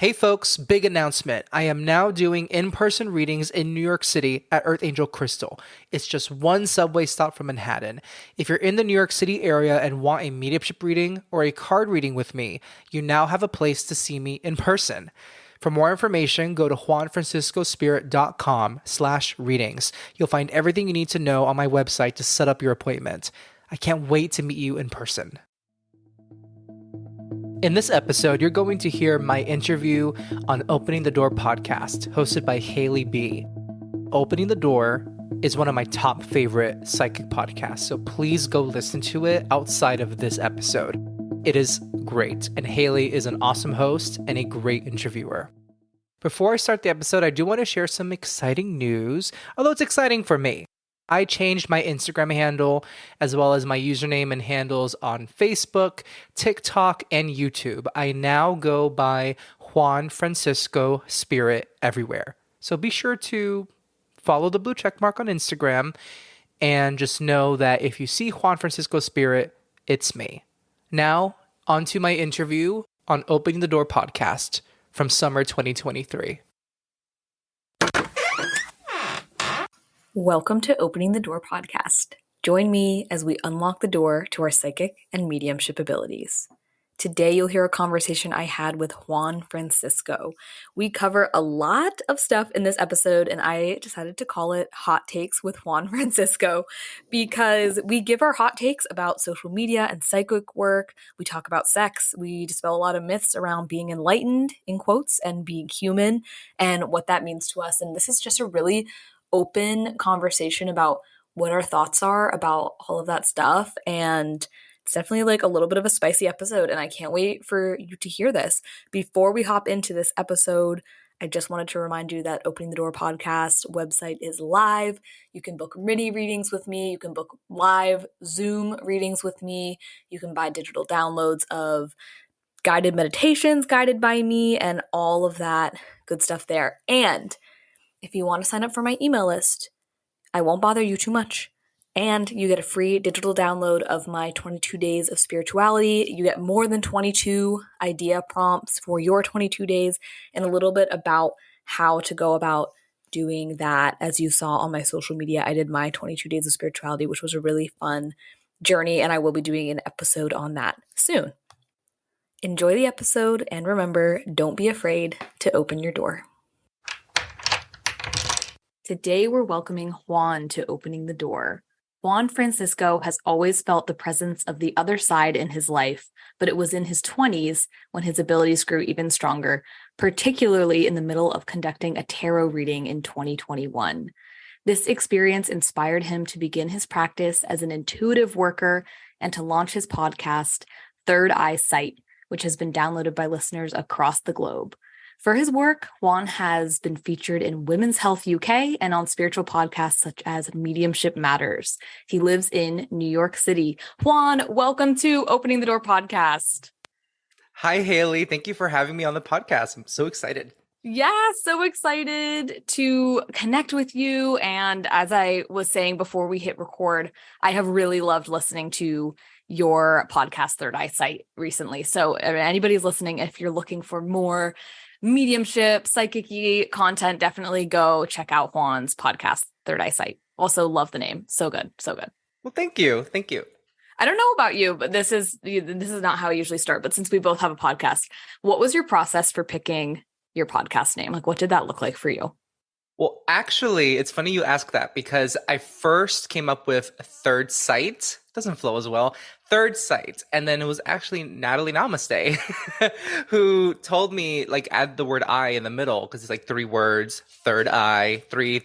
Hey folks, big announcement. I am now doing in-person readings in New York City at Earth Angel Crystal. It's just one subway stop from Manhattan. If you're in the New York City area and want a mediumship reading or a card reading with me, you now have a place to see me in person. For more information, go to juanfranciscospirit.com/readings. You'll find everything you need to know on my website to set up your appointment. I can't wait to meet you in person. In this episode, you're going to hear my interview on Opening the Door podcast, hosted by Haley B. Opening the Door is one of my top favorite psychic podcasts, so please go listen to it outside of this episode. It is great, and Haley is an awesome host and a great interviewer. Before I start the episode, I do want to share some exciting news, although it's exciting for me. I changed my Instagram handle as well as my username and handles on Facebook, TikTok, and YouTube. I now go by Juan Francisco Spirit everywhere. So be sure to follow the blue check mark on Instagram and just know that if you see Juan Francisco Spirit, it's me. Now, on to my interview on Opening the Door podcast from summer 2023. Welcome to Opening the Door podcast. Join me as we unlock the door to our psychic and mediumship abilities. Today you'll hear a conversation I had with Juan Francisco. We cover a lot of stuff in this episode, and I decided to call it Hot Takes with Juan Francisco because we give our hot takes about social media and psychic work. We talk about sex. We dispel a lot of myths around being enlightened, in quotes, and being human and what that means to us. And this is just a really open conversation about what our thoughts are about all of that stuff. And it's definitely like a little bit of a spicy episode, and I can't wait for you to hear this. Before we hop into this episode, I just wanted to remind you that Opening the Door podcast website is live. You can book mini readings with me. You can book live Zoom readings with me. You can buy digital downloads of guided meditations guided by me and all of that good stuff there. And if you want to sign up for my email list, I won't bother you too much. And you get a free digital download of my 22 days of spirituality. You get more than 22 idea prompts for your 22 days and a little bit about how to go about doing that. As you saw on my social media, I did my 22 days of spirituality, which was a really fun journey, and I will be doing an episode on that soon. Enjoy the episode, and remember, don't be afraid to open your door. Today, we're welcoming Juan to Opening the Door. Juan Francisco has always felt the presence of the other side in his life, but it was in his 20s when his abilities grew even stronger, particularly in the middle of conducting a tarot reading in 2021. This experience inspired him to begin his practice as an intuitive worker and to launch his podcast, Third Eye Sight, which has been downloaded by listeners across the globe. For his work, Juan has been featured in Women's Health UK and on spiritual podcasts such as Mediumship Matters. He lives in New York City. Juan, welcome to Opening the Door podcast. Hi, Haley. Thank you for having me on the podcast. I'm so excited. Yeah, so excited to connect with you. And as I was saying before we hit record, I have really loved listening to your podcast, Third Eye Sight, recently. So anybody's listening, if you're looking for more mediumship, psychic-y content, definitely go check out Juan's podcast, Third Eye Sight. Also love the name. So good. So good. Well, thank you. Thank you. I don't know about you, but this is not how I usually start. But since we both have a podcast, what was your process for picking your podcast name? Like, what did that look like for you? Well, actually, it's funny you ask that because I first came up with Third Sight. Doesn't flow as well. Third Sight. And then it was actually Natalie Namaste who told me, like, add the word I in the middle because it's like 3 words, third eye, three.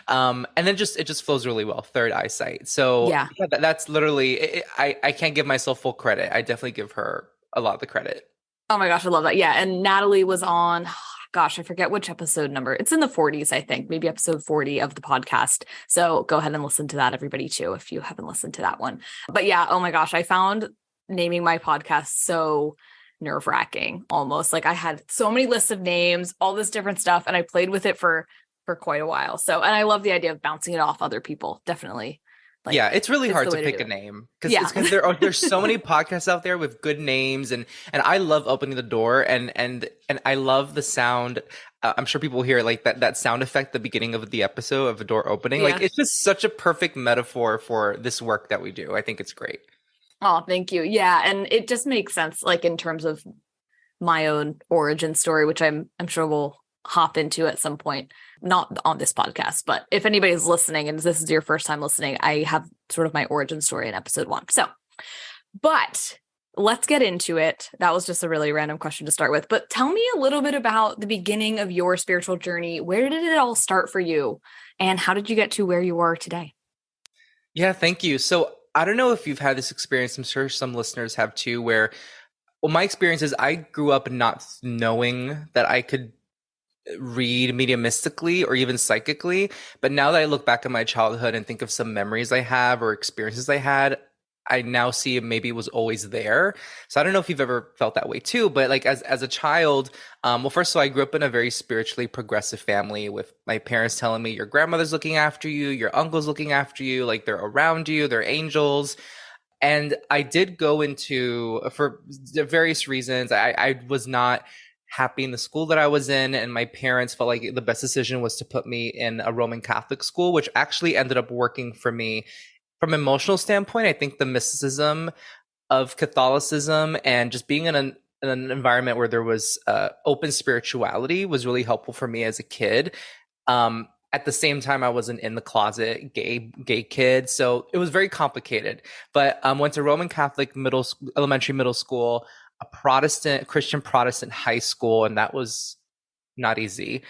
And then it just flows really well. Third Eye Sight. So yeah that's literally, I can't give myself full credit. I definitely give her a lot of the credit. Oh my gosh, I love that. Yeah. And Natalie was on, gosh, I forget which episode number. It's in the 40s, I think, maybe episode 40 of the podcast. So go ahead and listen to that, everybody, too, if you haven't listened to that one. But yeah, oh my gosh, I found naming my podcast so nerve-wracking almost. Like I had so many lists of names, all this different stuff, and I played with it for quite a while. So, and I love the idea of bouncing it off other people, definitely Like, Yeah, it's really it's hard the to way to do pick a it. name because Yeah. there's so many podcasts out there with good names, and I love opening the door, and I love the sound. I'm sure people hear like that sound effect at the beginning of the episode of a door opening. Like Yeah. it's just such a perfect metaphor for this work that we do. I think it's great. Oh, thank you. Yeah, and it just makes sense, like in terms of my own origin story, which I'm sure we'll hop into at some point, not on this podcast, but if anybody's listening and this is your first time listening, I have sort of my origin story in episode 1. So, but let's get into it. That was just a really random question to start with, but tell me a little bit about the beginning of your spiritual journey. Where did it all start for you? And how did you get to where you are today? Yeah, thank you. So I don't know if you've had this experience. I'm sure some listeners have too, where well, my experience is I grew up not knowing that I could read mediumistically or even psychically. But now that I look back at my childhood and think of some memories I have or experiences I had, I now see maybe it was always there. So I don't know if you've ever felt that way too, but like as a child, well, first of all, I grew up in a very spiritually progressive family with my parents telling me your grandmother's looking after you, your uncle's looking after you, like they're around you, they're angels. And I did go into, for various reasons, I was not happy in the school that I was in, and my parents felt like the best decision was to put me in a Roman Catholic school, which actually ended up working for me from an emotional standpoint. I think the mysticism of Catholicism and just being in an environment where there was open spirituality was really helpful for me as a kid. At the same time, I wasn't in the closet gay kid, so it was very complicated. But went to Roman Catholic elementary, middle school, a Christian Protestant high school, and that was not easy.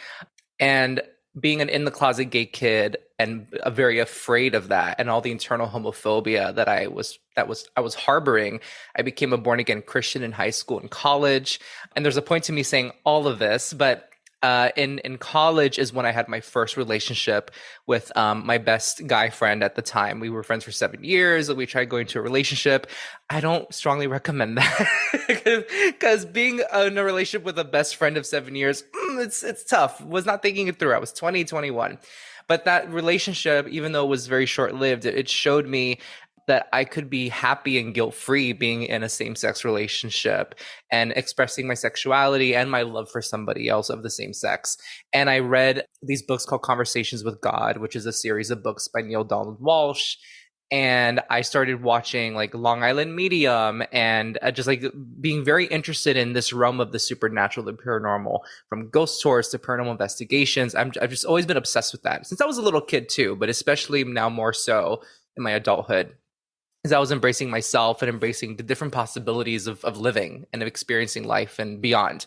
And being an in the closet gay kid and very afraid of that and all the internal homophobia that I was harboring, I became a born again Christian in high school and college. And there's a point to me saying all of this, but in college is when I had my first relationship with my best guy friend at the time. We were friends for 7 years. We tried going to a relationship. I don't strongly recommend that because being in a relationship with a best friend of 7 years, it's tough. Was not thinking it through. I was 20, 21. But that relationship, even though it was very short lived, it showed me that I could be happy and guilt-free being in a same-sex relationship and expressing my sexuality and my love for somebody else of the same sex. And I read these books called Conversations with God, which is a series of books by Neil Donald Walsh. And I started watching like Long Island Medium and just like being very interested in this realm of the supernatural, the paranormal, from ghost tours to paranormal investigations. I've just always been obsessed with that since I was a little kid too, but especially now more so in my adulthood. As I was embracing myself and embracing the different possibilities of living and of experiencing life and beyond.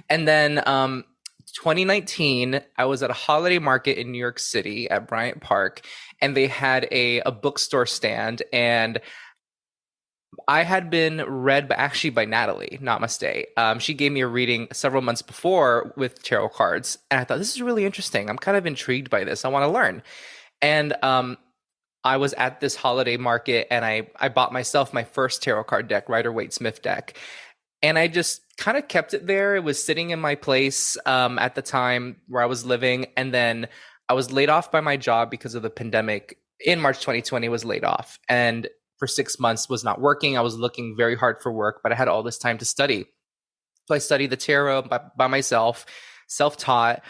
And then 2019, I was at a holiday market in New York City at Bryant Park, and they had a bookstore stand. And I had been read by Natalie, Namaste. She gave me a reading several months before with tarot cards. And I thought, this is really interesting. I'm kind of intrigued by this. I want to learn. And I was at this holiday market and I bought myself my first tarot card deck, Rider-Waite-Smith deck. And I just kind of kept it there. It was sitting in my place at the time where I was living. And then I was laid off by my job because of the pandemic. In March 2020, was laid off. And for 6 months was not working. I was looking very hard for work, but I had all this time to study. So I studied the tarot by myself, self-taught.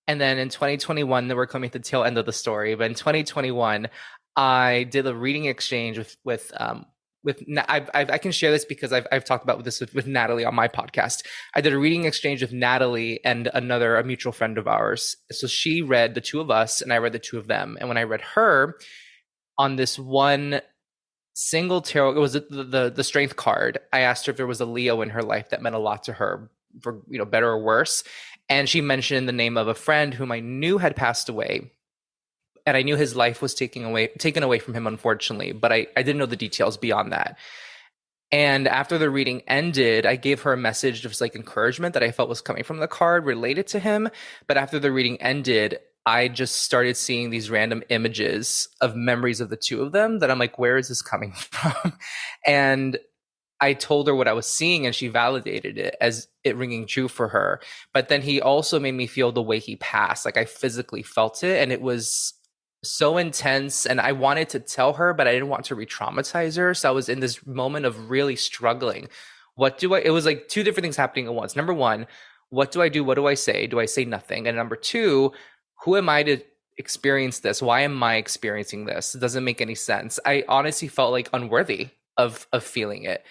And then in 2021, then we're coming to the tail end of the story. But in 2021, I did a reading exchange with I can share this because I've talked about this with Natalie on my podcast. I did a reading exchange with Natalie and a mutual friend of ours. So she read the two of us and I read the two of them. And when I read her on this one single tarot, it was the strength card. I asked her if there was a Leo in her life that meant a lot to her, for better or worse. And she mentioned the name of a friend whom I knew had passed away. And I knew his life was taken away from him, unfortunately, but I didn't know the details beyond that. And after the reading ended, I gave her a message of like encouragement that I felt was coming from the card related to him. But after the reading ended, I just started seeing these random images of memories of the two of them that I'm like, where is this coming from? And I told her what I was seeing and she validated it as it ringing true for her. But then he also made me feel the way he passed. Like I physically felt it. And it was so intense, and I wanted to tell her, but I didn't want to re-traumatize her. So I was in this moment of really struggling. It was like two different things happening at once. Number one, what do I do? What do I say? Do I say nothing? And number two, who am I to experience this? Why am I experiencing this? It doesn't make any sense. I honestly felt like unworthy of feeling it.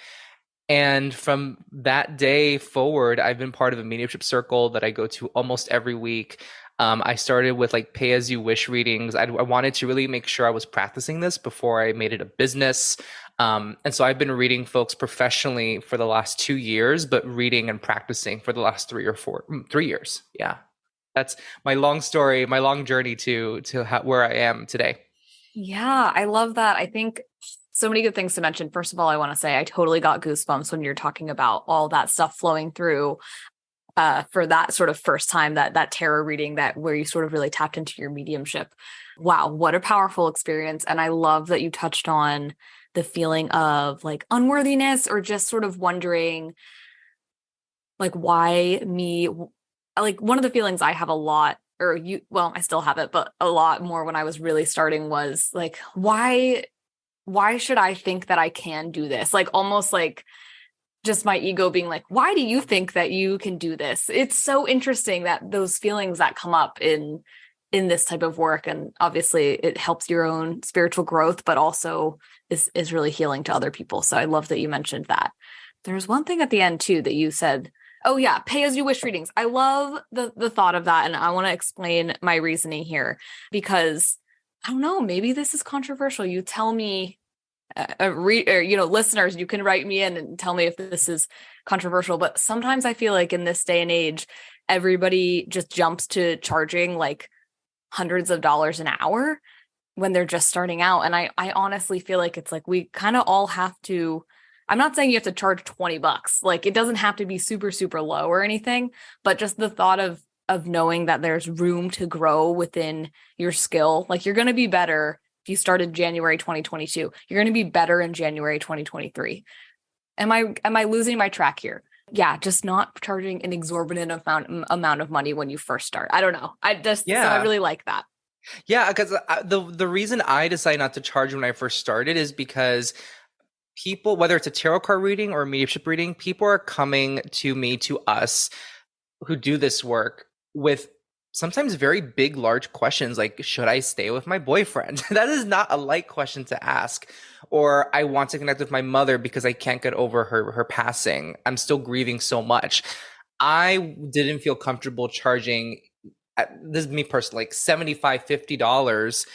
And from that day forward, I've been part of a mediumship circle that I go to almost every week. I started with like pay as you wish readings. I wanted to really make sure I was practicing this before I made it a business. And so I've been reading folks professionally for the last 2 years, but reading and practicing for the last 3 years. Yeah. That's my long story, my long journey to where I am today. Yeah, I love that. I think so many good things to mention. First of all, I want to say I totally got goosebumps when you're talking about all that stuff flowing through for that sort of first time, that tarot reading, that where you sort of really tapped into your mediumship. Wow, what a powerful experience. And I love that you touched on the feeling of like unworthiness, or just sort of wondering like, why me? Like, one of the feelings I have a lot, or well, I still have it, but a lot more when I was really starting, was like, why should I think that I can do this? Like, almost like just my ego being like, why do you think that you can do this? It's so interesting that those feelings that come up in this type of work, and obviously it helps your own spiritual growth, but also is really healing to other people. So I love that you mentioned that. There's one thing at the end too that you said, oh yeah, pay as you wish readings. I love the thought of that, and I want to explain my reasoning here, because I don't know, maybe this is controversial. You tell me, listeners, you can write me in and tell me if this is controversial. But sometimes I feel like in this day and age, everybody just jumps to charging like hundreds of dollars an hour when they're just starting out. And I honestly feel like it's like we kind of all have to. I'm not saying you have to charge $20. Like, it doesn't have to be super, super low or anything, but just the thought of knowing that there's room to grow within your skill. Like, you're going to be better if you started January 2022. You're going to be better in January 2023. Am I losing my track here? Yeah, just not charging an exorbitant amount of money when you first start. I don't know. So I really like that. Yeah, because the reason I decided not to charge when I first started is because people, whether it's a tarot card reading or a mediumship reading, people are coming to us who do this work with sometimes very big, large questions like, should I stay with my boyfriend? That is not a light question to ask. Or, I want to connect with my mother because I can't get over her passing. I'm still grieving so much. I didn't feel comfortable charging, this is me personally, like $75, $50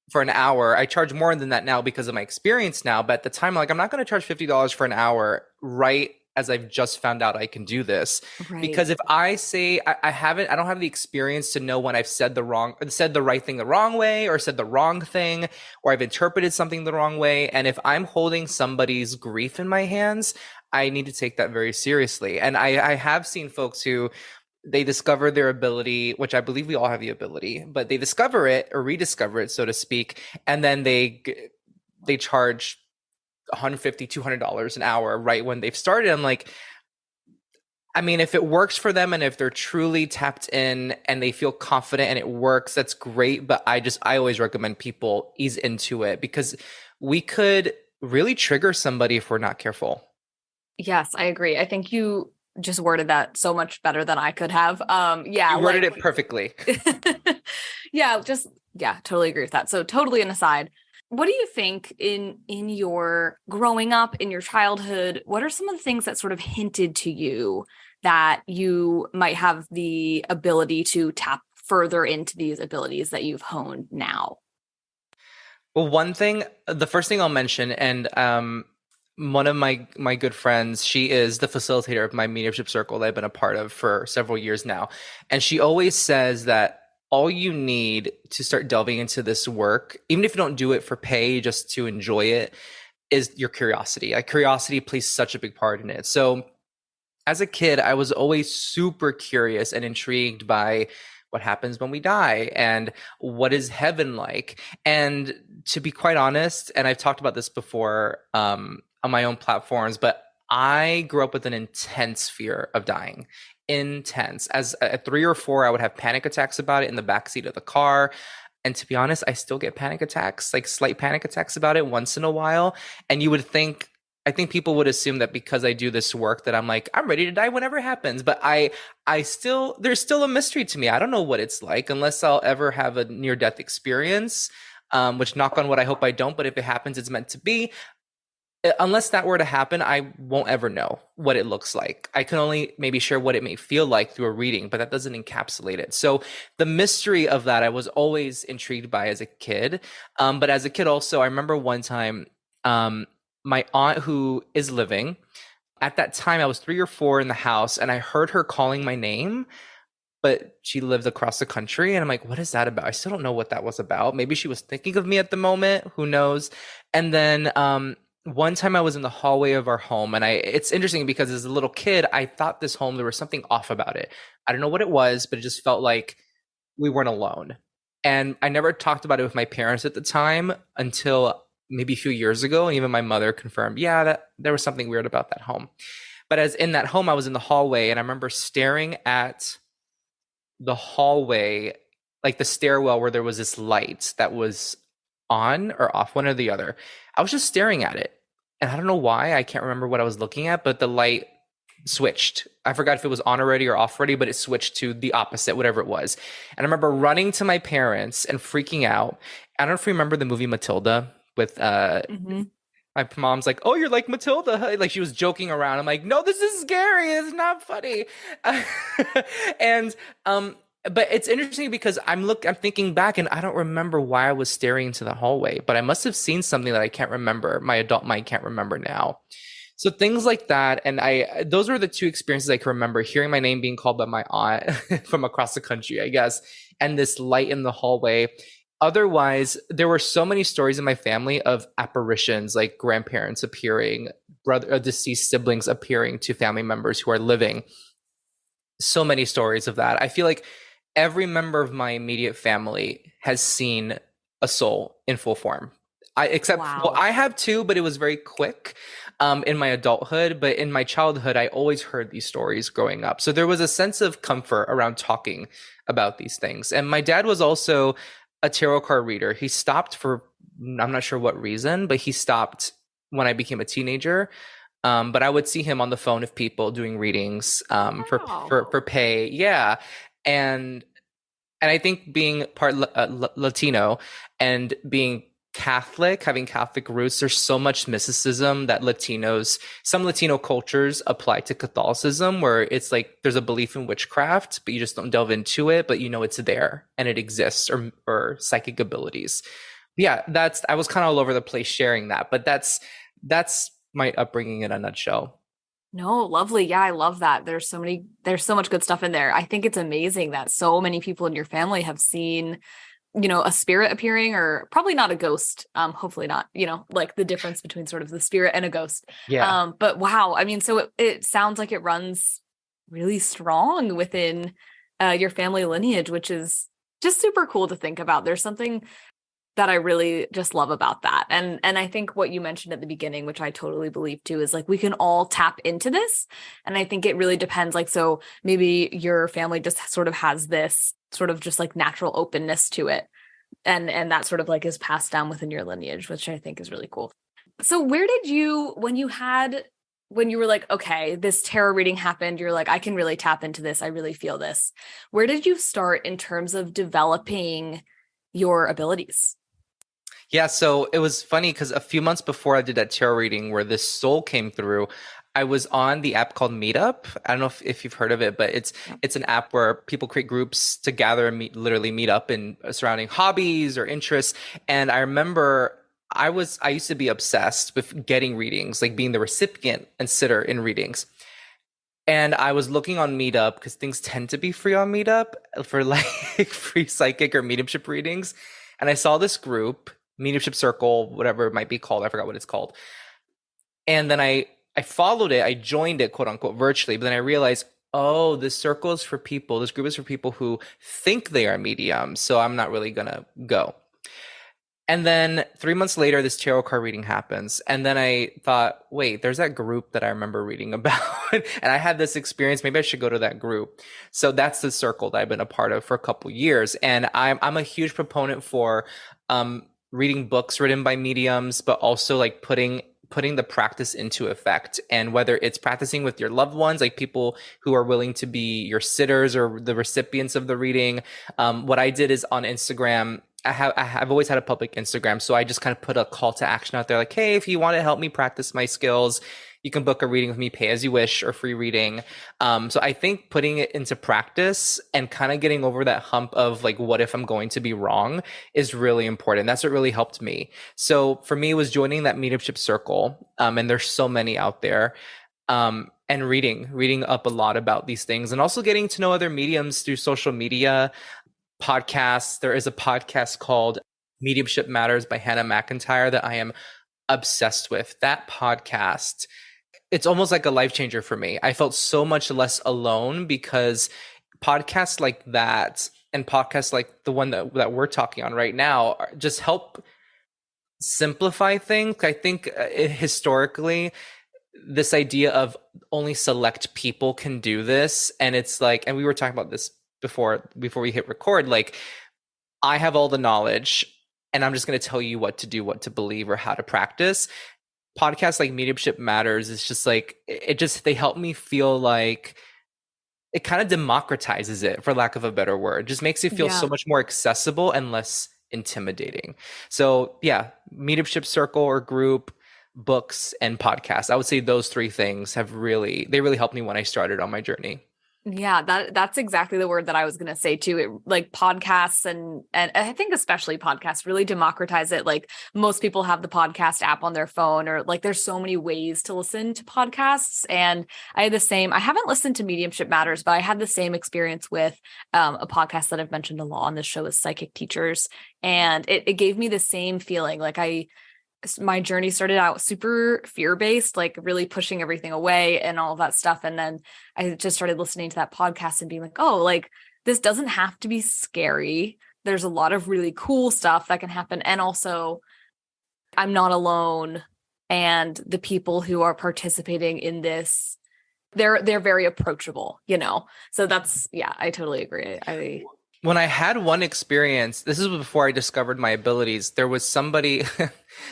for an hour. I charge more than that now because of my experience now. But at the time, like, I'm not going to charge $50 for an hour right as I've just found out I can do this. Right. Because if I say I don't have the experience to know when I've said the right thing the wrong way, or said the wrong thing, or I've interpreted something the wrong way. And if I'm holding somebody's grief in my hands, I need to take that very seriously. And I have seen folks who, they discover their ability, which I believe we all have the ability, but they discover it or rediscover it, so to speak, and then they charge $150, $200 an hour right when they've started. I'm like, I mean, if it works for them and if they're truly tapped in and they feel confident and it works, that's great. But I always recommend people ease into it, because we could really trigger somebody if we're not careful. Yes, I agree. I think you just worded that so much better than I could have. You worded it perfectly. Totally agree with that. So, totally an aside. What do you think in your growing up, in your childhood, what are some of the things that sort of hinted to you that you might have the ability to tap further into these abilities that you've honed now? Well, the first thing I'll mention, and one of my good friends, she is the facilitator of my mediumship circle that I've been a part of for several years now. And she always says that all you need to start delving into this work, even if you don't do it for pay, just to enjoy it, is your curiosity. Like, curiosity plays such a big part in it. So as a kid, I was always super curious and intrigued by what happens when we die and what is heaven like. And to be quite honest, and I've talked about this before on my own platforms, but I grew up with an intense fear of dying. Intense. As at 3 or 4, I would have panic attacks about it in the backseat of the car. And to be honest, I still get panic attacks, like slight panic attacks about it once in a while. And you would think, I think people would assume that because I do this work that I'm like, I'm ready to die whenever it happens. But I still, there's still a mystery to me. I don't know what it's like unless I'll ever have a near death experience, which knock on wood, I hope I don't. But if it happens, it's meant to be. Unless that were to happen, I won't ever know what it looks like. I can only maybe share what it may feel like through a reading, but that doesn't encapsulate it. So the mystery of that I was always intrigued by as a kid. But as a kid also, I remember one time, my aunt who is living, at that time I was 3 or 4 in the house and I heard her calling my name, but she lived across the country. And I'm like, what is that about? I still don't know what that was about. Maybe she was thinking of me at the moment. Who knows? And then one time I was in the hallway of our home, and it's interesting because as a little kid, I thought this home, there was something off about it. I don't know what it was, but it just felt like we weren't alone. And I never talked about it with my parents at the time until maybe a few years ago. And even my mother confirmed, yeah, that there was something weird about that home. But as in that home, I was in the hallway and I remember staring at the hallway, like the stairwell where there was this light that was on or off, one or the other. I was just staring at it. And I don't know why. I can't remember what I was looking at, but the light switched. I forgot if it was on already or off already, but it switched to the opposite, whatever it was. And I remember running to my parents and freaking out. I don't know if you remember the movie Matilda with Mm-hmm. my mom's like, "Oh, you're like Matilda." Like she was joking around. I'm like, "No, this is scary. It's not funny." And but it's interesting because I'm thinking back and I don't remember why I was staring into the hallway, but I must have seen something that I can't remember. My adult mind can't remember now. So things like that, and those were the two experiences I can remember: hearing my name being called by my aunt from across the country, I guess, and this light in the hallway. Otherwise, there were so many stories in my family of apparitions, like grandparents appearing, deceased siblings appearing to family members who are living. So many stories of that. I feel like every member of my immediate family has seen a soul in full form. Well, Wow. I have too, but it was very quick in my adulthood. But in my childhood, I always heard these stories growing up. So there was a sense of comfort around talking about these things. And my dad was also a tarot card reader. He stopped for, I'm not sure what reason, but he stopped when I became a teenager. But I would see him on the phone with people doing readings Wow. for pay. Yeah. And I think being part Latino and being Catholic, having Catholic roots, there's so much mysticism that some Latino cultures apply to Catholicism, where it's like there's a belief in witchcraft, but you just don't delve into it, but you know it's there and it exists, or psychic abilities. Yeah, I was kind of all over the place sharing that, but that's my upbringing in a nutshell. No, lovely. Yeah, I love that. There's so much good stuff in there. I think it's amazing that so many people in your family have seen, a spirit appearing, or probably not a ghost. Hopefully not, like the difference between sort of the spirit and a ghost. Yeah. But wow, I mean, so it sounds like it runs really strong within your family lineage, which is just super cool to think about. There's something that I really just love about that. And I think what you mentioned at the beginning, which I totally believe too, is like we can all tap into this. And I think it really depends. Like, so maybe your family just sort of has this sort of just like natural openness to it. And that sort of like is passed down within your lineage, which I think is really cool. So where did you, when you were like, okay, this tarot reading happened, you're like, I can really tap into this. I really feel this. Where did you start in terms of developing your abilities? Yeah, so it was funny because a few months before I did that tarot reading where this soul came through, I was on the app called Meetup. I don't know if you've heard of it, but it's an app where people create groups to gather and literally meet up in surrounding hobbies or interests. And I remember I used to be obsessed with getting readings, like being the recipient and sitter in readings. And I was looking on Meetup because things tend to be free on Meetup for like free psychic or mediumship readings. And I saw this group, Mediumship Circle, whatever it might be called. I forgot what it's called. And then I followed it. I joined it, quote unquote, virtually. But then I realized, oh, this circle is for people. This group is for people who think they are mediums. So I'm not really going to go. And then 3 months later, this tarot card reading happens. And then I thought, wait, there's that group that I remember reading about. And I had this experience. Maybe I should go to that group. So that's the circle that I've been a part of for a couple years. And I'm a huge proponent for reading books written by mediums, but also like putting the practice into effect. And whether it's practicing with your loved ones, like people who are willing to be your sitters or the recipients of the reading. What I did is on Instagram, I've always had a public Instagram, so I just kind of put a call to action out there, like, hey, if you want to help me practice my skills, you can book a reading with me, pay as you wish, or free reading. So I think putting it into practice and kind of getting over that hump of like, what if I'm going to be wrong is really important. That's what really helped me. So for me, it was joining that mediumship circle, and there's so many out there. And reading up a lot about these things, and also getting to know other mediums through social media, podcasts. There is a podcast called Mediumship Matters by Hannah McIntyre that I am obsessed with. That podcast, it's almost like a life changer for me. I felt so much less alone because podcasts like that and podcasts like the one that we're talking on right now just help simplify things. I think historically, this idea of only select people can do this. And it's like, and we were talking about this before we hit record, like I have all the knowledge and I'm just going to tell you what to do, what to believe, or how to practice. Podcasts like Mediumship Matters is just like, they help me feel like it kind of democratizes it, for lack of a better word. It just makes it feel so much more accessible and less intimidating. So yeah, mediumship circle or group, books, and podcasts. I would say those three things really helped me when I started on my journey. Yeah, that's exactly the word that I was going to say too. It like podcasts and I think especially podcasts really democratize it. Like most people have the podcast app on their phone, or like there's so many ways to listen to podcasts. And I haven't listened to Mediumship Matters, but I had the same experience with a podcast that I've mentioned a lot on this show is Psychic Teachers. And it gave me the same feeling. Like my journey started out super fear-based, like really pushing everything away and all of that stuff. And then I just started listening to that podcast and being like, oh, like this doesn't have to be scary. There's a lot of really cool stuff that can happen. And also I'm not alone. And the people who are participating in this, they're very approachable, So I totally agree. When I had one experience, this is before I discovered my abilities, there was somebody,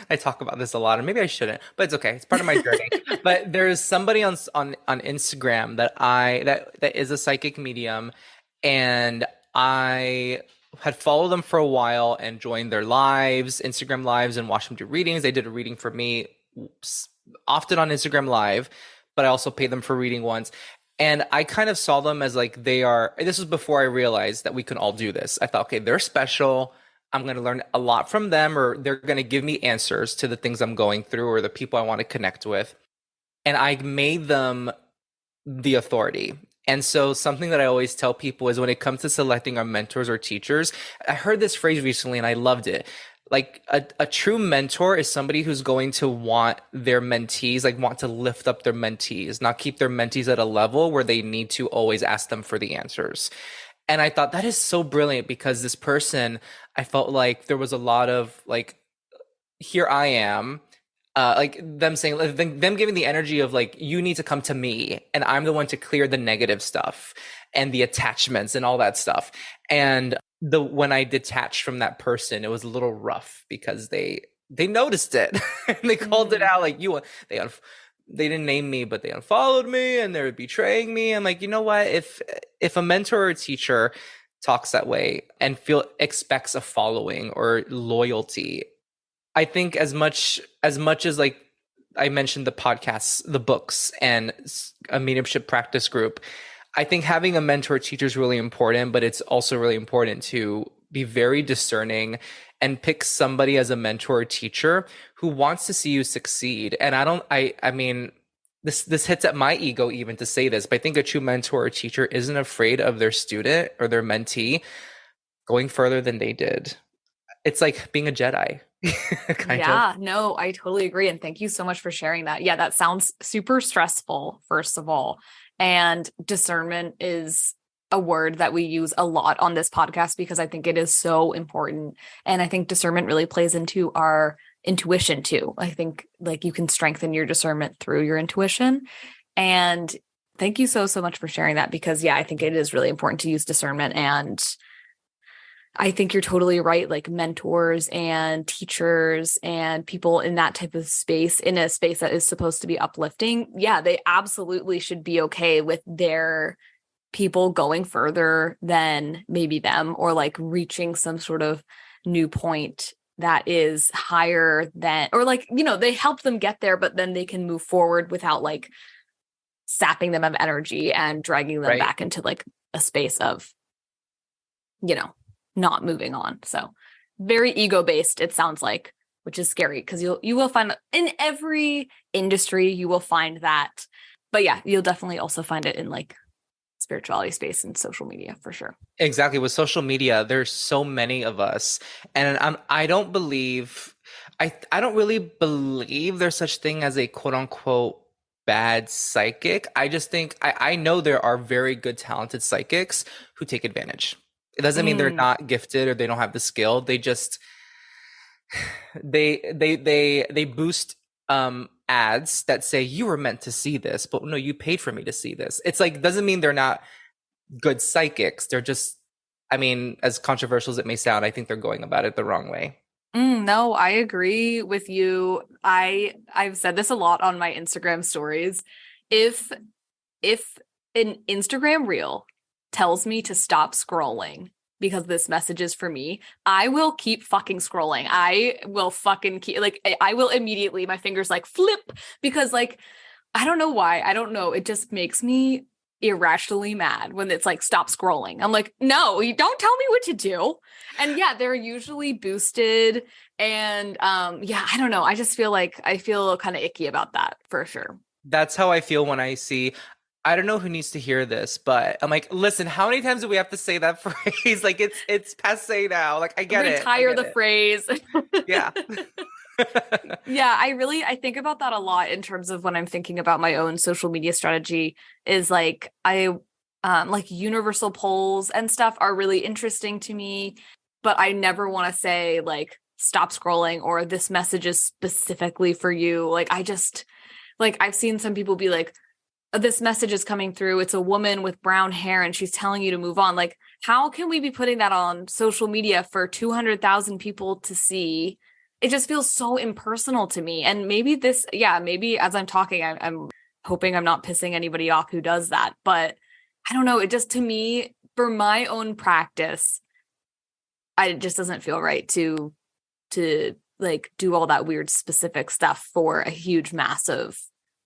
I talk about this a lot, and maybe I shouldn't, but it's okay. It's part of my journey. But there's somebody on Instagram that is a psychic medium, and I had followed them for a while and joined their Instagram lives, and watched them do readings. They did a reading for me often on Instagram Live, but I also paid them for reading once. And I kind of saw them as like this was before I realized that we can all do this. I thought, okay, they're special. I'm going to learn a lot from them, or they're going to give me answers to the things I'm going through or the people I want to connect with. And I made them the authority. And so something that I always tell people is when it comes to selecting our mentors or teachers, I heard this phrase recently and I loved it. Like a true mentor is somebody who's going to want their mentees, like want to lift up their mentees, not keep their mentees at a level where they need to always ask them for the answers. And I thought that is so brilliant, because this person, I felt like there was a lot of like, here I am, like them saying, them giving the energy of like, you need to come to me and I'm the one to clear the negative stuff and the attachments and all that stuff. And when I detached from that person, it was a little rough because they noticed it and they called it out. Like they didn't name me, but they unfollowed me and they're betraying me. I'm like, you know what? If a mentor or a teacher talks that way and expects a following or loyalty, I think as much as like I mentioned the podcasts, the books, and a mediumship practice group, I think having a mentor teacher is really important, but it's also really important to be very discerning and pick somebody as a mentor or teacher who wants to see you succeed. And I mean, this hits at my ego even to say this, but I think a true mentor or teacher isn't afraid of their student or their mentee going further than they did. It's like being a Jedi. No, I totally agree. And thank you so much for sharing that. Yeah, that sounds super stressful, first of all. And discernment is a word that we use a lot on this podcast because I think it is so important. And I think discernment really plays into our intuition too. I think like you can strengthen your discernment through your intuition. And thank you so, so much for sharing that because yeah, I think it is really important to use discernment. And I think you're totally right. Like mentors and teachers and people in that type of space, in a space that is supposed to be uplifting. Yeah, they absolutely should be okay with their people going further than maybe them, or like reaching some sort of new point that is higher than, or like, you know, they help them get there, but then they can move forward without like sapping them of energy and dragging them back into like a space of, you know, not moving on. So very ego based, it sounds like, which is scary because you will find in every industry, you will find that. But yeah, you'll definitely also find it in like spirituality space and social media for sure. Exactly. With social media, there's so many of us. And I don't really believe there's such thing as a quote unquote bad psychic. I just think I know there are very good, talented psychics who take advantage. It doesn't mean they're not gifted or they don't have the skill. They just they boost ads that say you were meant to see this, but no, you paid for me to see this. It's like doesn't mean they're not good psychics. They're just, I mean, as controversial as it may sound, I think they're going about it the wrong way. No, I agree with you. I've said this a lot on my Instagram stories. If an Instagram reel tells me to stop scrolling because this message is for me, I will keep fucking scrolling. I will fucking keep, like, I will immediately, my fingers like flip because like, I don't know why. I don't know. It just makes me irrationally mad when it's like, stop scrolling. I'm like, no, you don't tell me what to do. And yeah, they're usually boosted. And yeah, I don't know. I just feel like I feel kind of icky about that for sure. That's how I feel when I see, I don't know who needs to hear this, but I'm like, listen, how many times do we have to say that phrase? Like it's passe now. Like I get it. Retire the phrase. Yeah. Yeah, I think about that a lot in terms of when I'm thinking about my own social media strategy is like like universal polls and stuff are really interesting to me, but I never want to say like stop scrolling or this message is specifically for you. Like I just like I've seen some people be like, this message is coming through. It's a woman with brown hair and she's telling you to move on. Like, how can we be putting that on social media for 200,000 people to see? It just feels so impersonal to me. And maybe maybe as I'm talking, I'm hoping I'm not pissing anybody off who does that. But I don't know. It just, to me, for my own practice, it just doesn't feel right to like do all that weird specific stuff for a huge mass of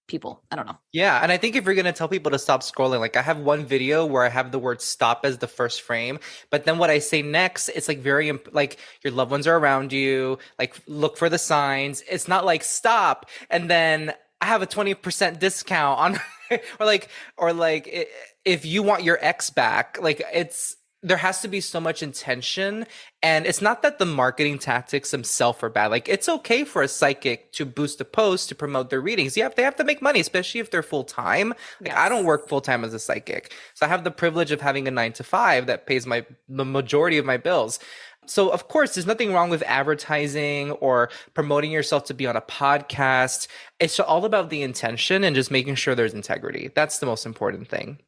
people. I don't know. Yeah. And I think if you're going to tell people to stop scrolling, like I have one video where I have the word stop as the first frame, but then what I say next, it's like very, like your loved ones are around you, like look for the signs. It's not like stop. And then I have a 20% discount on, or like if you want your ex back, like there has to be so much intention. And it's not that the marketing tactics themselves are bad. Like it's okay for a psychic to boost a post to promote their readings. Yeah, they have to make money, especially if they're full time. Like yes. I don't work full time as a psychic. So I have the privilege of having a 9 to 5 that pays the majority of my bills. So of course, there's nothing wrong with advertising or promoting yourself to be on a podcast. It's all about the intention and just making sure there's integrity. That's the most important thing.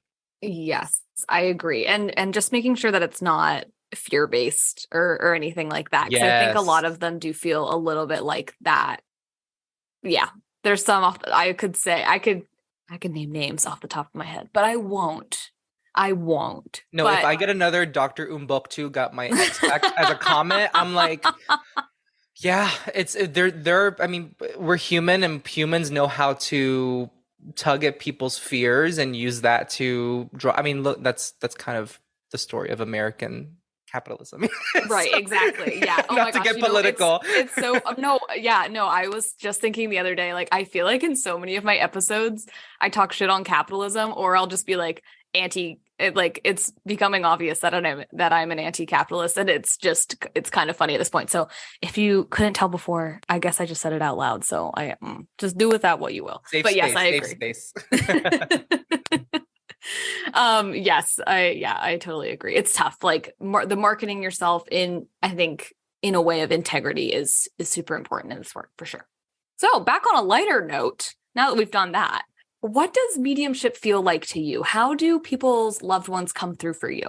Yes, I agree. And just making sure that it's not fear-based or anything like that. Because I think a lot of them do feel a little bit like that. Yeah. There's some I could name names off the top of my head, but I won't. No, but if I get another Dr. Umbuktu got my ex back as a comment, I'm like, yeah, I mean, we're human and humans know how to tug at people's fears and use that to draw. I mean, look, that's kind of the story of American capitalism. Right, exactly. Yeah. Oh my gosh, to get political. It's so no, yeah, no, I was just thinking the other day, like I feel like in so many of my episodes I talk shit on capitalism, or I'll just be like it's becoming obvious that I'm an anti-capitalist, and it's kind of funny at this point. So if you couldn't tell before, I guess I just said it out loud. So I just do with that what you will. Safe but space, yes, I agree. Safe space. Yes, I totally agree. It's tough. Like the marketing yourself in, I think, in a way of integrity is super important in this work for sure. So back on a lighter note, now that we've done that, what does mediumship feel like to you? How do people's loved ones come through for you?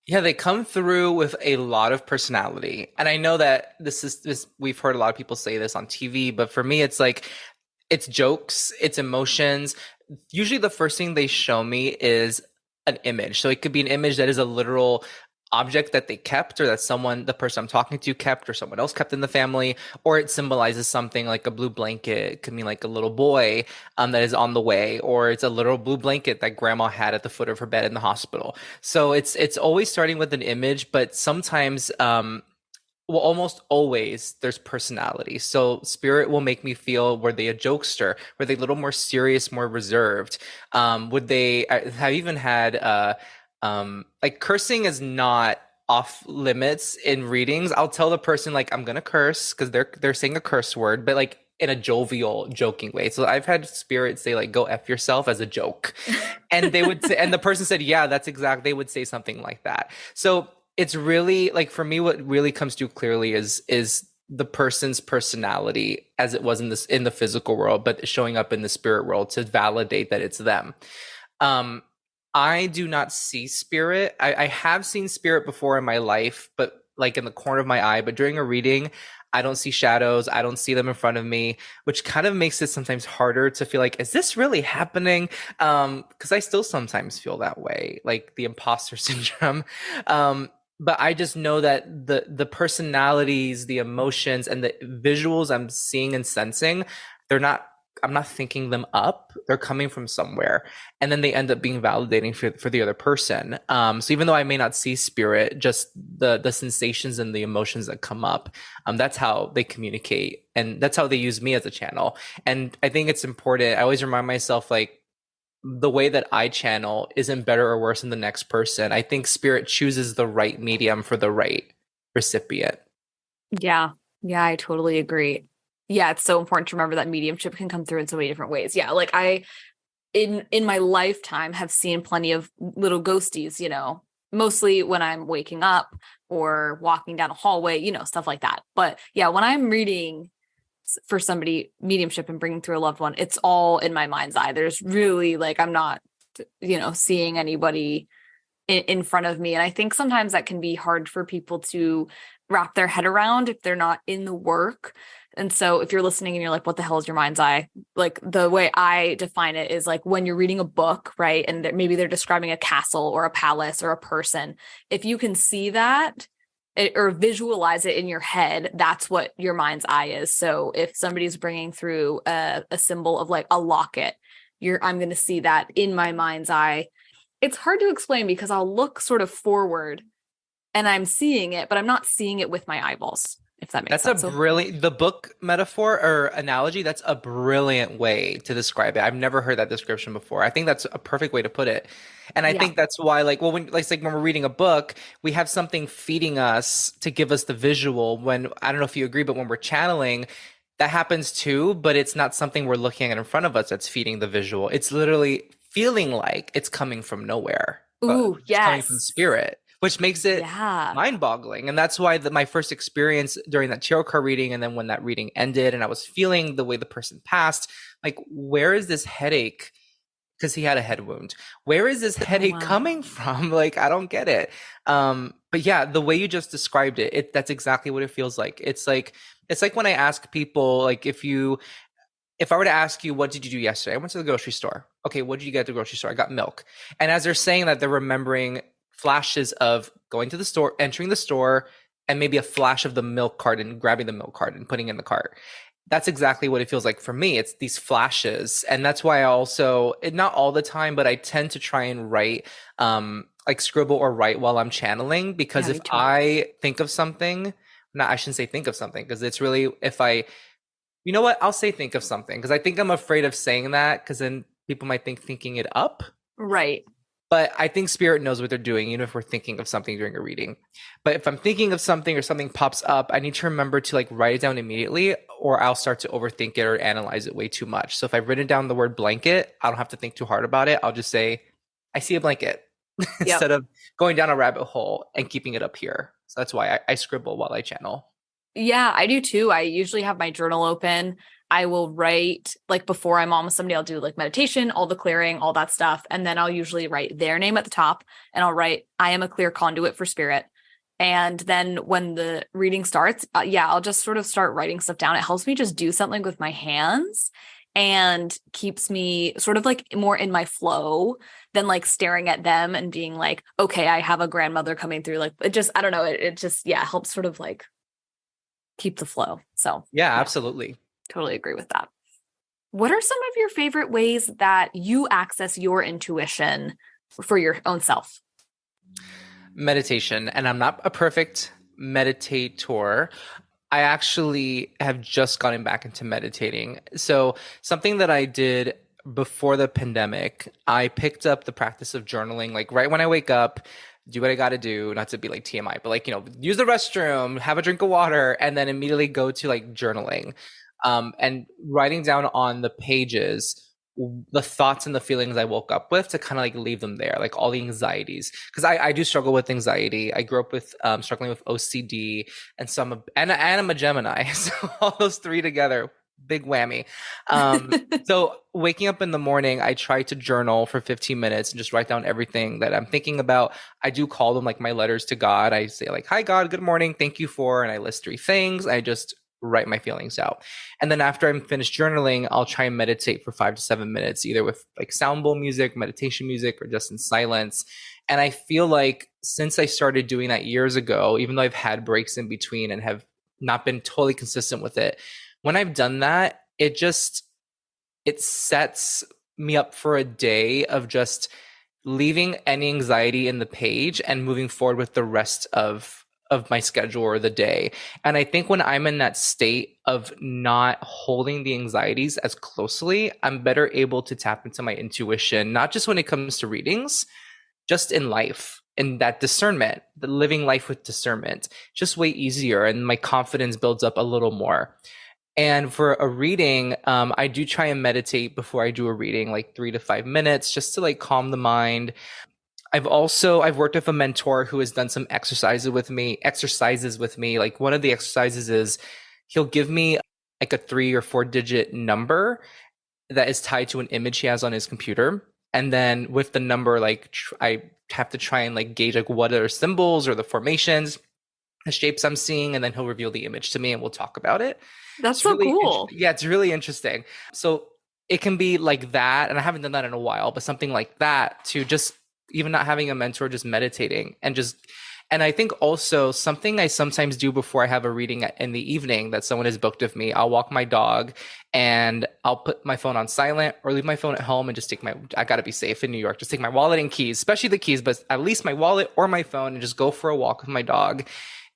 Yeah, they come through with a lot of personality. And I know that this we've heard a lot of people say this on TV, but for me it's like it's jokes, it's emotions. Usually the first thing they show me is an image. So it could be an image that is a literal object that they kept or that someone, the person I'm talking to kept or someone else kept in the family, or it symbolizes something like a blue blanket. It could mean like a little boy that is on the way, or it's a literal blue blanket that grandma had at the foot of her bed in the hospital. So it's always starting with an image, but sometimes well, almost always there's personality. So spirit will make me feel, were they a jokester? Were they a little more serious, more reserved? Would they I have even had like cursing is not off limits in readings. I'll tell the person like I'm gonna curse because they're saying a curse word, but like in a jovial, joking way. So I've had spirits say like go F yourself as a joke. And they would say, and the person said, yeah, that's exact. They would say something like that. So it's really like for me, what really comes through clearly is the person's personality as it was in the physical world, but showing up in the spirit world to validate that it's them. Um, I do not see spirit. I have seen spirit before in my life, but like in the corner of my eye. But during a reading, I don't see shadows. I don't see them in front of me, which kind of makes it sometimes harder to feel like, is this really happening? Because I still sometimes feel that way, like the imposter syndrome. But I just know that the personalities, the emotions, and the visuals I'm seeing and sensing, they're not. I'm not thinking them up. They're coming from somewhere, and then they end up being validating for the other person. So even though I may not see spirit, just the sensations and the emotions that come up, that's how they communicate, and that's how they use me as a channel. And I think it's important. I always remind myself like the way that I channel isn't better or worse than the next person. I think spirit chooses the right medium for the right recipient. Yeah. Yeah, I totally agree. Yeah, it's so important to remember that mediumship can come through in so many different ways. Yeah, like I in my lifetime have seen plenty of little ghosties, mostly when I'm waking up or walking down a hallway, stuff like that. But yeah, when I'm reading for somebody mediumship and bringing through a loved one, it's all in my mind's eye. There's really like I'm not seeing anybody in front of me. And I think sometimes that can be hard for people to wrap their head around if they're not in the work. And so if you're listening and you're like, what the hell is your mind's eye? Like the way I define it is like when you're reading a book, right? And maybe they're describing a castle or a palace or a person. If you can see that or visualize it in your head, that's what your mind's eye is. So if somebody's bringing through a symbol of like a locket, I'm going to see that in my mind's eye. It's hard to explain because I'll look sort of forward and I'm seeing it, but I'm not seeing it with my eyeballs, if that makes sense. That's a brilliant, the book metaphor or analogy, that's a brilliant way to describe it. I've never heard that description before. I think that's a perfect way to put it. And I Yeah. think that's why, like, well, like when we're reading a book, we have something feeding us to give us the visual. When, I don't know if you agree, but when we're channeling, that happens too, but it's not something we're looking at in front of us that's feeding the visual. It's literally feeling like it's coming from nowhere, but Ooh, it's coming from yes. spirit, which makes it Yeah. mind-boggling. And that's why my first experience during that tarot card reading, and then when that reading ended and I was feeling the way the person passed, like, where is this headache? Because he had a head wound. Where is this Oh, headache wow. coming from? Like, I don't get it. But yeah, the way you just described it, that's exactly what it feels like. It's like when I ask people, like, if I were to ask you, what did you do yesterday? I went to the grocery store. Okay, what did you get at the grocery store? I got milk. And as they're saying that, they're remembering flashes of going to the store, entering the store, and maybe a flash of the milk carton, grabbing the milk carton, and putting in the cart. That's exactly what it feels like for me. It's these flashes. And that's why I also, not all the time, but I tend to try and write, like scribble or write while I'm channeling, because Yeah, if me too. I think of something, no, I shouldn't say think of something, because it's really, if I, you know what? I'll say think of something, because I think I'm afraid of saying that because then people might think thinking it up. Right. But I think spirit knows what they're doing, even if we're thinking of something during a reading. But if I'm thinking of something or something pops up, I need to remember to like write it down immediately, or I'll start to overthink it or analyze it way too much. So if I've written down the word blanket, I don't have to think too hard about it. I'll just say, I see a blanket Yep. instead of going down a rabbit hole and keeping it up here. So that's why I scribble while I channel. Yeah, I do too. I usually have my journal open. I will write like before I'm on with somebody, I'll do like meditation, all the clearing, all that stuff. And then I'll usually write their name at the top and I'll write, I am a clear conduit for spirit. And then when the reading starts, yeah, I'll just sort of start writing stuff down. It helps me just do something with my hands and keeps me sort of like more in my flow than like staring at them and being like, okay, I have a grandmother coming through. Like it just, I don't know. It just, yeah, helps sort of like keep the flow. So Yeah, absolutely. totally agree with that. What are some of your favorite ways that you access your intuition for your own self? Meditation. And I'm not a perfect meditator. I actually have just gotten back into meditating. So, something that I did before the pandemic, I picked up the practice of journaling, like right when I wake up, do what I got to do, not to be like TMI, but like, use the restroom, have a drink of water, and then immediately go to like journaling, and writing down on the pages the thoughts and the feelings I woke up with to kind of like leave them there, like all the anxieties. Because I do struggle with anxiety. I grew up with struggling with OCD and I'm a Gemini. So all those three together, big whammy. So waking up in the morning, I try to journal for 15 minutes and just write down everything that I'm thinking about. I do call them like my letters to God. I say like, hi God, good morning, thank you for, and I list three things. I just write my feelings out. And then after I'm finished journaling, I'll try and meditate for 5 to 7 minutes, either with like sound bowl music, meditation music, or just in silence. And I feel like since I started doing that years ago, even though I've had breaks in between and have not been totally consistent with it, when I've done that, it sets me up for a day of just leaving any anxiety in the page and moving forward with the rest of my schedule or the day. And I think when I'm in that state of not holding the anxieties as closely, I'm better able to tap into my intuition, not just when it comes to readings, just in life. And that discernment, the living life with discernment, just way easier. And my confidence builds up a little more. And for a reading, I do try and meditate before I do a reading, like 3 to 5 minutes, just to like calm the mind. I've worked with a mentor who has done some exercises with me. Like one of the exercises is he'll give me like a 3 or 4 digit number that is tied to an image he has on his computer. And then with the number, like I have to try and like gauge like what are symbols or the formations, the shapes I'm seeing, and then he'll reveal the image to me and we'll talk about it. That's It's so really cool. yeah, it's really interesting. So it can be like that, and I haven't done that in a while, but something like that, to just even not having a mentor, just meditating and I think also something I sometimes do before I have a reading in the evening that someone has booked with me, I'll walk my dog and I'll put my phone on silent or leave my phone at home and just I gotta be safe in New York, just take my wallet and keys, especially the keys, but at least my wallet or my phone, and just go for a walk with my dog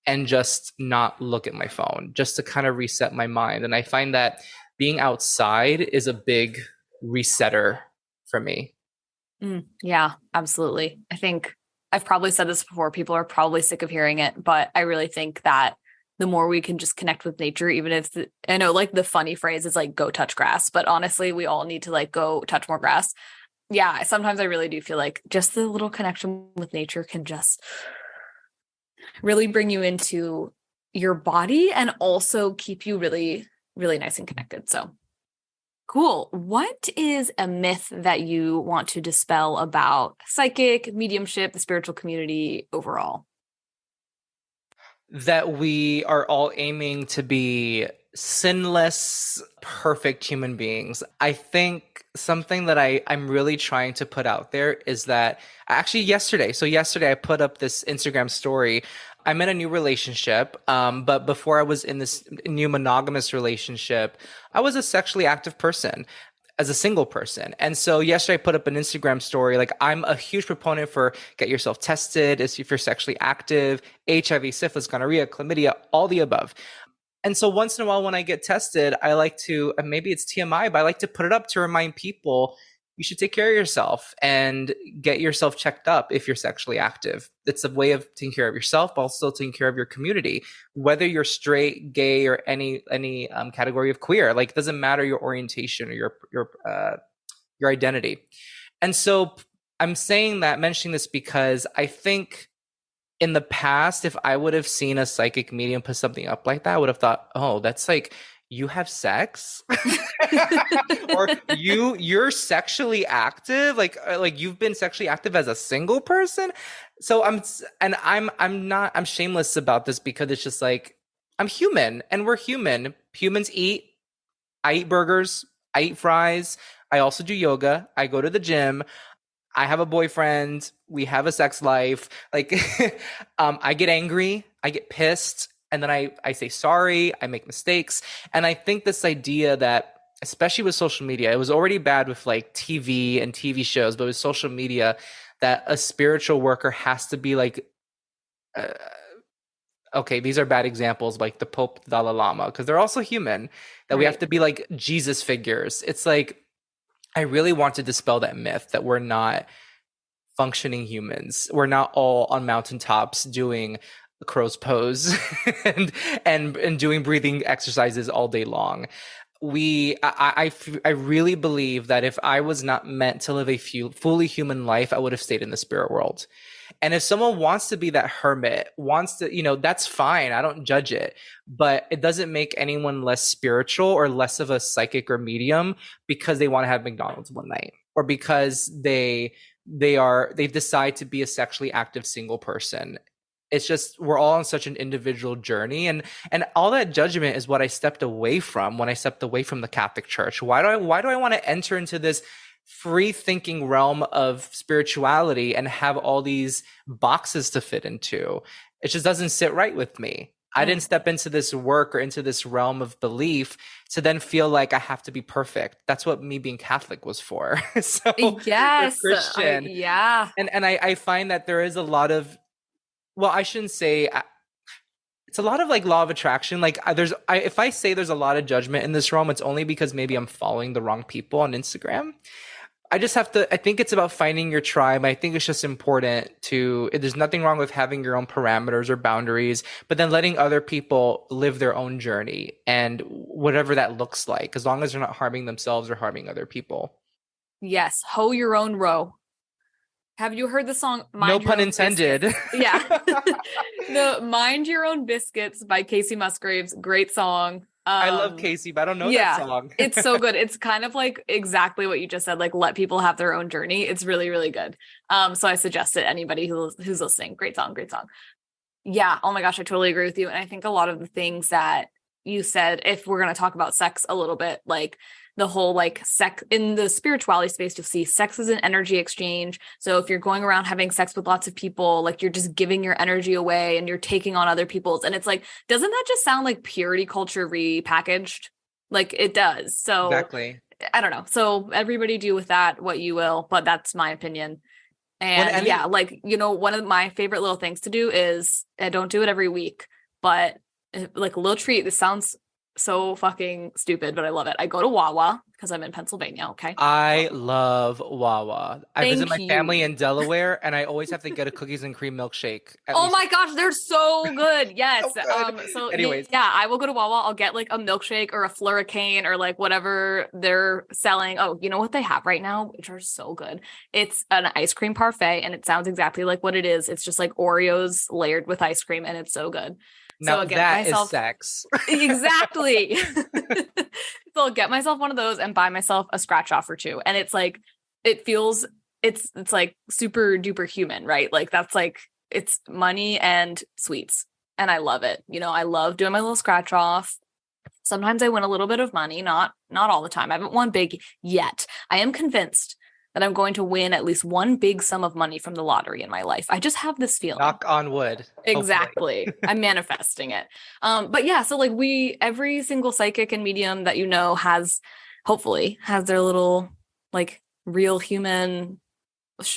and just not look at my phone, just to kind of reset my mind. And I find that being outside is a big resetter for me. Yeah, absolutely. I think I've probably said this before. People are probably sick of hearing it, but I really think that the more we can just connect with nature, even if I know like the funny phrase is like go touch grass, but honestly, we all need to like go touch more grass. Yeah, sometimes I really do feel like just the little connection with nature can just really bring you into your body and also keep you really, really nice and connected. So cool. What is a myth that you want to dispel about psychic, mediumship, the spiritual community overall? That we are all aiming to be sinless, perfect human beings. I think something that I'm really trying to put out there is that actually yesterday I put up this Instagram story. I'm in a new relationship, but before I was in this new monogamous relationship, I was a sexually active person as a single person. And so yesterday I put up an Instagram story. Like, I'm a huge proponent for get yourself tested if you're sexually active, HIV, syphilis, gonorrhea, chlamydia, all the above. And so once in a while when I get tested, I like to, and maybe it's TMI, but I like to put it up to remind people you should take care of yourself and get yourself checked up if you're sexually active. It's a way of taking care of yourself, but also taking care of your community, whether you're straight, gay, or any category of queer. Like, it doesn't matter your orientation or your identity. And so I'm mentioning this because I think in the past, if I would have seen a psychic medium put something up like that, I would have thought, oh, that's like, you have sex or you're sexually active, like you've been sexually active as a single person. So I'm shameless about this because it's just like, I'm human and we're human. Humans eat. I eat burgers. I eat fries. I also do yoga. I go to the gym. I have a boyfriend. We have a sex life. Like, I get angry. I get pissed. And then I say sorry. I make mistakes. And I think this idea that, especially with social media, it was already bad with like TV and TV shows, but with social media, that a spiritual worker has to be like, okay, these are bad examples, like the Pope, the Dalai Lama, because they're also human, that we have to be like Jesus figures. It's like, I really want to dispel that myth that we're not functioning humans. We're not all on mountaintops doing the crow's pose and doing breathing exercises all day long. I really believe that if I was not meant to live a fully human life, I would have stayed in the spirit world. And if someone wants to be that hermit, wants to, that's fine. I don't judge it, but it doesn't make anyone less spiritual or less of a psychic or medium because they want to have McDonald's one night, or because they decide to be a sexually active single person. It's just, we're all on such an individual journey, and all that judgment is what I stepped away from when I stepped away from the Catholic Church. Why do I want to enter into this free thinking realm of spirituality and have all these boxes to fit into? It just doesn't sit right with me. I didn't step into this work or into this realm of belief to then feel like I have to be perfect. That's what me being Catholic was for. So yes, Christian, yeah. And I find that there is a lot of, well, I shouldn't say, it's a lot of like law of attraction. Like if I say there's a lot of judgment in this realm, it's only because maybe I'm following the wrong people on Instagram. I think it's about finding your tribe. I think it's just important there's nothing wrong with having your own parameters or boundaries, but then letting other people live their own journey and whatever that looks like, as long as they're not harming themselves or harming other people. Yes. Hoe your own row. Have you heard the song No pun intended. Yeah. The Mind Your Own Biscuits by Casey Musgraves. Great song. I love Casey, but I don't know that song. It's so good. It's kind of like exactly what you just said, like let people have their own journey. It's really, really good. So I suggest it anybody who's listening. Great song, great song. Yeah. Oh my gosh, I totally agree with you. And I think a lot of the things that you said, if we're going to talk about sex a little bit, like the whole like sex in the spirituality space, you'll see sex is an energy exchange. So if you're going around having sex with lots of people, like you're just giving your energy away and you're taking on other people's. And it's like, doesn't that just sound like purity culture repackaged? Like it does. So exactly. I don't know. So everybody do with that what you will, but that's my opinion. And yeah, like, one of my favorite little things to do is, I don't do it every week, but like a little treat. This sounds so fucking stupid, but I love it. I go to Wawa because I'm in Pennsylvania. Okay. I love Wawa. I visit my family in Delaware, and I always have to get a cookies and cream milkshake. Oh my gosh, they're so good. Yes. So good. So anyways, yeah, I will go to Wawa. I'll get like a milkshake or a Flurricane or like whatever they're selling. Oh, you know what they have right now, which are so good. It's an ice cream parfait, and it sounds exactly like what it is. It's just like Oreos layered with ice cream, and it's so good. Now so that is sex. Exactly. So I'll get myself one of those and buy myself a scratch off or two. And it's like, it's like super duper human, right? Like that's like, it's money and sweets. And I love it. I love doing my little scratch off. Sometimes I win a little bit of money, not all the time. I haven't won big yet. I am convinced that I'm going to win at least one big sum of money from the lottery in my life. I just have this feeling. Knock on wood. Exactly. I'm manifesting it. But yeah, so like every single psychic and medium that hopefully has their little like real human,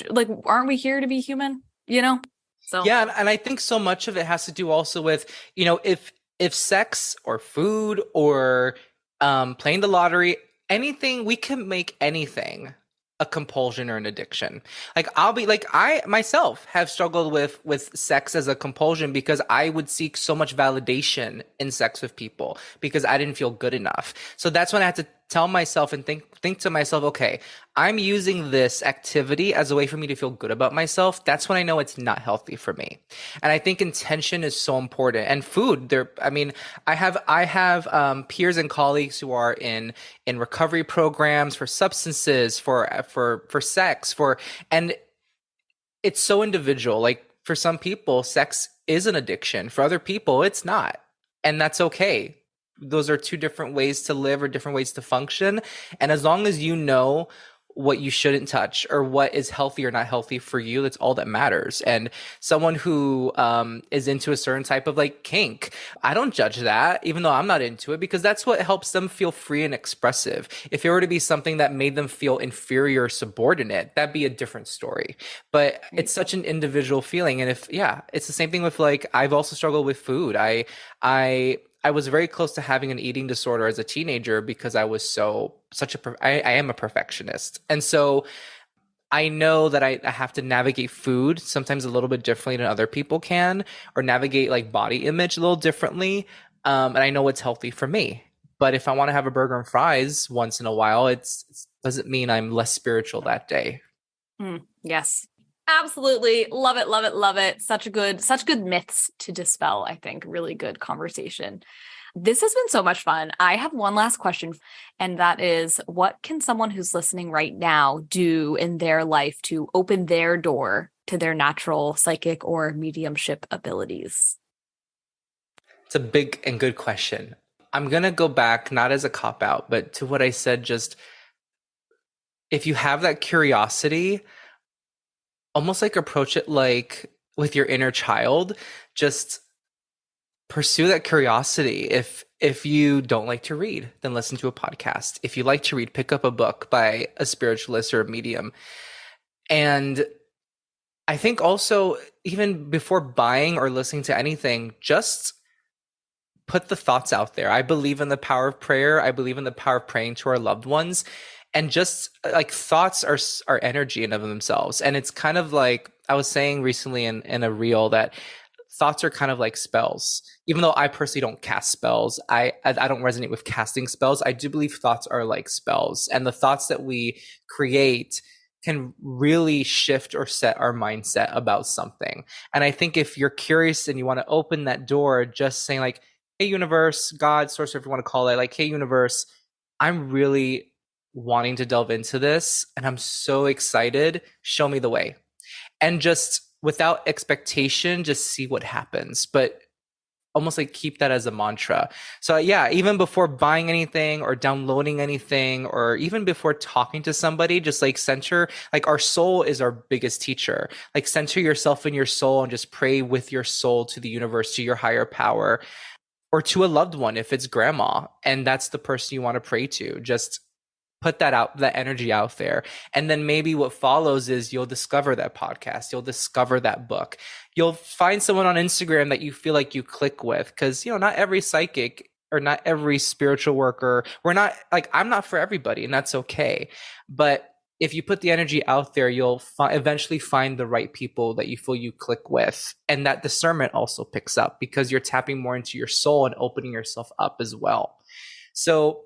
like, aren't we here to be human? So yeah. And I think so much of it has to do also with, if sex or food or playing the lottery, anything, we can make anything a compulsion or an addiction. Like I'll be like I myself have struggled with sex as a compulsion because I would seek so much validation in sex with people because I didn't feel good enough. So that's when I had to tell myself and think to myself, okay, I'm using this activity as a way for me to feel good about myself. That's when I know it's not healthy for me. And I think intention is so important. And food, I mean, I have peers and colleagues who are in recovery programs for substances, for sex, and it's so individual. Like for some people, sex is an addiction. For other people, it's not. And that's okay. Those are two different ways to live or different ways to function. And as long as you know what you shouldn't touch or what is healthy or not healthy for you, that's all that matters. And someone who is into a certain type of like kink, I don't judge that, even though I'm not into it, because that's what helps them feel free and expressive. If it were to be something that made them feel inferior or subordinate, that'd be a different story. But it's such an individual feeling. And it's the same thing with like, I've also struggled with food. I was very close to having an eating disorder as a teenager because I was I am a perfectionist. And so I know that I have to navigate food sometimes a little bit differently than other people can, or navigate like body image a little differently. And I know what's healthy for me. But if I want to have a burger and fries once in a while, it doesn't mean I'm less spiritual that day. Yes. Absolutely. Love it. Love it. Love it. Such good myths to dispel, I think. Really good conversation. This has been so much fun. I have one last question, and that is, what can someone who's listening right now do in their life to open their door to their natural psychic or mediumship abilities? It's a big and good question. I'm going to go back, not as a cop out, but to what I said, just if you have that curiosity, almost like approach it like with your inner child, just pursue that curiosity. If you don't like to read, then listen to a podcast. If you like to read, pick up a book by a spiritualist or a medium. And I think also, even before buying or listening to anything, just put the thoughts out there. I believe in the power of prayer. I believe in the power of praying to our loved ones. And just like thoughts are energy in of themselves. And it's kind of like I was saying recently in a reel that thoughts are kind of like spells. Even though I personally don't cast spells, I don't resonate with casting spells. I do believe thoughts are like spells. And the thoughts that we create can really shift or set our mindset about something. And I think if you're curious and you want to open that door, just saying like, hey, universe, God, source, if you want to call it, like, hey, universe, I'm really wanting to delve into this and I'm so excited. Show me the way. And just without expectation, just see what happens. But almost like keep that as a mantra. So yeah, even before buying anything or downloading anything, or even before talking to somebody, just like center, like our soul is our biggest teacher. Like center yourself in your soul and just pray with your soul to the universe, to your higher power, or to a loved one if it's grandma and that's the person you want to pray to. Just put that energy out there. And then maybe what follows is you'll discover that podcast. You'll discover that book. You'll find someone on Instagram that you feel like you click with. Because, not every psychic or not every spiritual worker, I'm not for everybody, and that's okay. But if you put the energy out there, you'll eventually find the right people that you feel you click with. And that discernment also picks up because you're tapping more into your soul and opening yourself up as well. So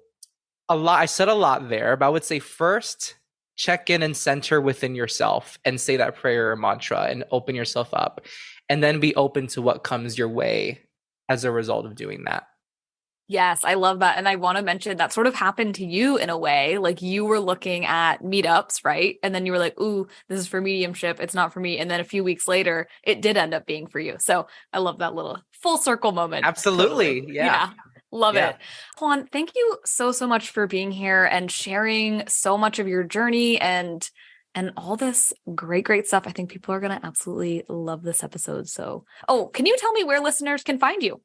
I said a lot there, but I would say first, check in and center within yourself and say that prayer or mantra and open yourself up, and then be open to what comes your way as a result of doing that. Yes, I love that. And I want to mention that sort of happened to you in a way, like you were looking at meetups, right? And then you were like, ooh, this is for mediumship. It's not for me. And then a few weeks later, it did end up being for you. So I love that little full circle moment. Absolutely. Totally. Yeah. Love it. Juan, thank you so much for being here and sharing so much of your journey and all this great stuff. I think people are going to absolutely love this episode. So, can you tell me where listeners can find you?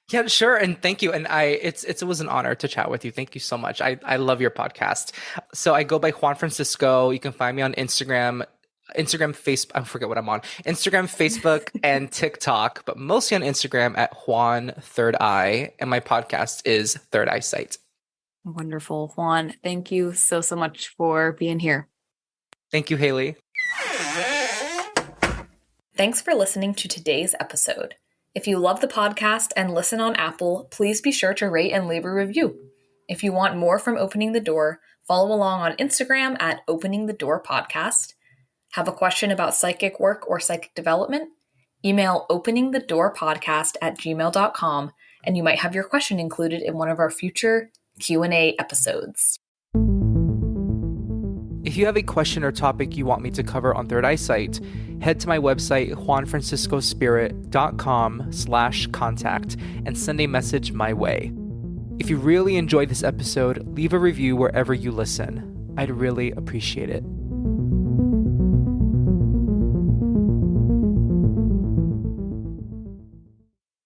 Yeah, sure. And thank you. And it was an honor to chat with you. Thank you so much. I love your podcast. So I go by Juan Francisco. You can find me on Instagram, Facebook, I forget what I'm on, Instagram, Facebook, and TikTok, but mostly on Instagram at Juan Third Eye. And my podcast is Third Eyesight. Wonderful. Juan, thank you so much for being here. Thank you, Haley. Thanks for listening to today's episode. If you love the podcast and listen on Apple, please be sure to rate and leave a review. If you want more from Opening the Door, follow along on Instagram at Opening the Door Podcast. Have a question about psychic work or psychic development? Email openingthedoorpodcast@gmail.com, and you might have your question included in one of our future Q&A episodes. If you have a question or topic you want me to cover on Third Eyesight, head to my website, juanfranciscospirit.com/contact, and send a message my way. If you really enjoyed this episode, leave a review wherever you listen. I'd really appreciate it.